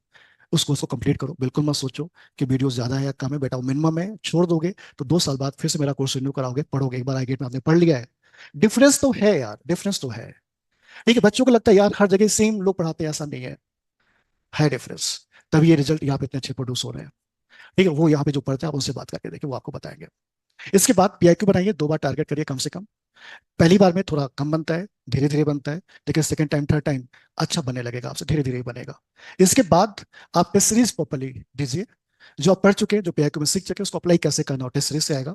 उस कोर्स को कंप्लीट करो। बिल्कुल मत सोचो कि वीडियोस ज्यादा है या कम है, बेटा वो मिनिमम है, छोड़ दोगे तो 2 साल बाद फिर से मेरा कोर्स रिन्यू कराओगे, पढ़ोगे। एक बार आई गेट में आपने पढ़ लिया है, डिफरेंस तो है यार, डिफरेंस तो है। ठीक है, बच्चों को लगता है यार हर जगह सेम लोग पढ़ाते हैं, ऐसा नहीं है डिफरेंस। तभी ये रिजल्ट यहाँ पे इतने अच्छे प्रोड्यूस हो रहे हैं। ठीक है, वो यहाँ पे जो पढ़ते हैं आप उनसे बात करके देखिए, वो आपको बताएंगे। इसके बाद पीआईक्यू बनाइए, 2 बार टारगेट करिए कम से कम। पहली बार में थोड़ा कम बनता है, धीरे धीरे बनता है, लेकिन सेकंड टाइम थर्ड टाइम अच्छा बनने लगेगा आपसे, धीरे धीरे बनेगा। इसके बाद आप टेस्ट सीरीज प्रॉपर्ली दीजिए। जो आप पढ़ चुके हैं, जो पीआईक्यू में सीख चुके हैं, उसको अप्लाई कैसे करना हो टेस्ट सीरीज से आएगा।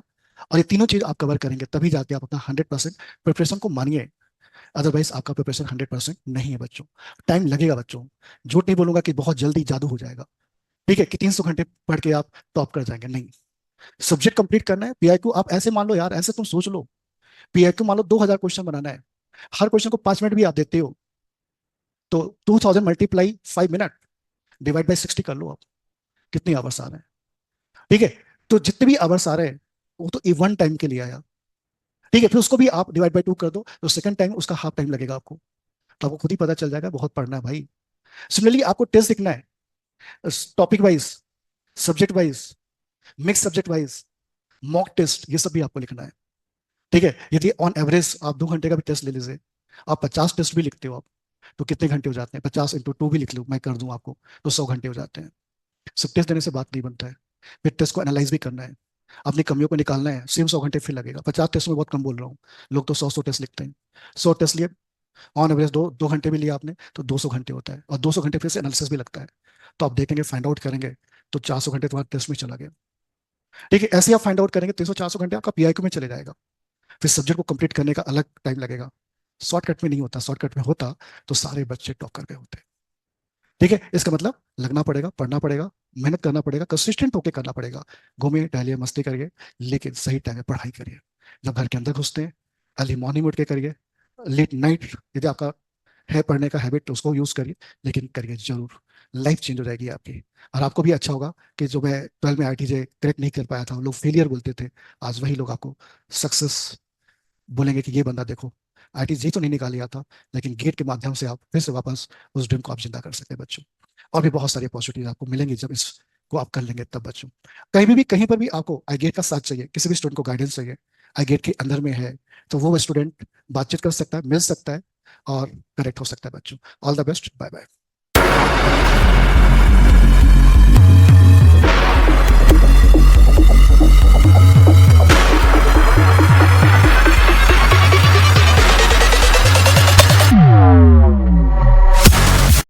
और ये तीनों चीज आप कवर करेंगे तभी जाके आप अपना 100% प्रिपरेशन को मानिए। अदरवाइज आपका प्रिपरेशन 100% नहीं है बच्चों, टाइम लगेगा बच्चों। झूठ नहीं बोलूंगा कि बहुत जल्दी जादू हो जाएगा। ठीक है, कि 300 घंटे पढ़ के आप टॉप कर जाएंगे, नहीं। सब्जेक्ट कंप्लीट करना है। पीआईक्यू आप ऐसे मान लो यार, ऐसे तुम सोच लो, पीआईक्यू मान लो 2000 क्वेश्चन बनाना है, हर क्वेश्चन को 5 मिनट भी आप देते हो, तो 2000 × 5 मिनट डिवाइड बाई 60 कर लो आप, कितने आवर्स आ रहे हैं। ठीक है, तो जितने भी आवर्स आ रहे हैं वो तो वन टाइम के लिए आया। ठीक है, फिर उसको भी आप डिवाइड बाई 2 कर दो, तो सेकंड टाइम उसका हाफ टाइम लगेगा आपको। तो आपको खुद ही पता चल जाएगा, बहुत पढ़ना है भाई। सिमिलरली आपको टेस्ट लिखना है, topic wise, subject wise, mix subject wise, mock test, ये सब भी आपको लिखना है। ठीक है, यदि ऑन एवरेज आप 2 घंटे का भी टेस्ट ले लीजिए, आप 50 टेस्ट भी लिखते हो आप, तो कितने घंटे हो जाते हैं? 50 × 2 भी लिख लो, मैं कर दूं आपको, तो 100 घंटे हो जाते हैं। सिर्फ टेस्ट देने से बात नहीं बनता है, फिर टेस्ट को एनालाइज भी करना है, अपनी कमियों को निकालना है। सेम 100 घंटे फिर लगेगा। 50 टेस्ट में बहुत कम बोल रहा हूँ, लोग तो 100 टेस्ट लिखते हैं। 100 टेस्ट लिए, ऑन एवरेज 2 2 घंटे भी लिया आपने, तो 200 घंटे होता है, और 200 घंटे फिर से एनालिसिस भी लगता है। तो आप देखेंगे, फाइंड आउट करेंगे, तो 400 घंटे तुम्हारे टेस्ट में चला गया। ठीक है, ऐसे ही आप फाइंड आउट करेंगे, 300 400 घंटे आपका पीआईक्यू में चले जाएगा। फिर सब्जेक्ट को कंप्लीट करने का अलग टाइम लगेगा। शॉर्टकट में नहीं होता, शॉर्टकट में होता तो सारे बच्चे टॉप कर गए होते। ठीक है, इसका मतलब लगना पड़ेगा, पढ़ना पड़ेगा, मेहनत करना पड़ेगा, कंसिस्टेंट होकर करना पड़ेगा। घूमिए टहलिए मस्ती करिए, लेकिन सही टाइम में पढ़ाई करिए। जब घर के अंदर घुसते हैं, अर्ली मॉर्निंग उठ के करिए, लेट नाइट यदि आपका है पढ़ने का हैबिट तो उसको यूज करिए, लेकिन करिए जरूर। लाइफ चेंज हो जाएगी आपकी। और आपको भी अच्छा होगा कि जो मैं 12 में आईटीजे क्रैक नहीं कर पाया था, लोग फेलियर बोलते थे, आज वही लोग आपको सक्सेस बोलेंगे कि ये बंदा देखो आईटीजे तो नहीं निकाल लिया था, लेकिन गेट के माध्यम से आप फिर से वापस उस ड्रीम को आप जिंदा कर सकते हैं बच्चों। और भी बहुत सारी अपॉर्चुनिटीज आपको मिलेंगी जब इसको आप कर लेंगे तब बच्चों। कहीं पर भी आपको आई गेट का साथ चाहिए, किसी भी स्टूडेंट को गाइडेंस चाहिए, आई गेट के अंदर में है, तो वो स्टूडेंट बातचीत कर सकता है, मिल सकता है और करेक्ट हो सकता है बच्चों। All the best, bye bye.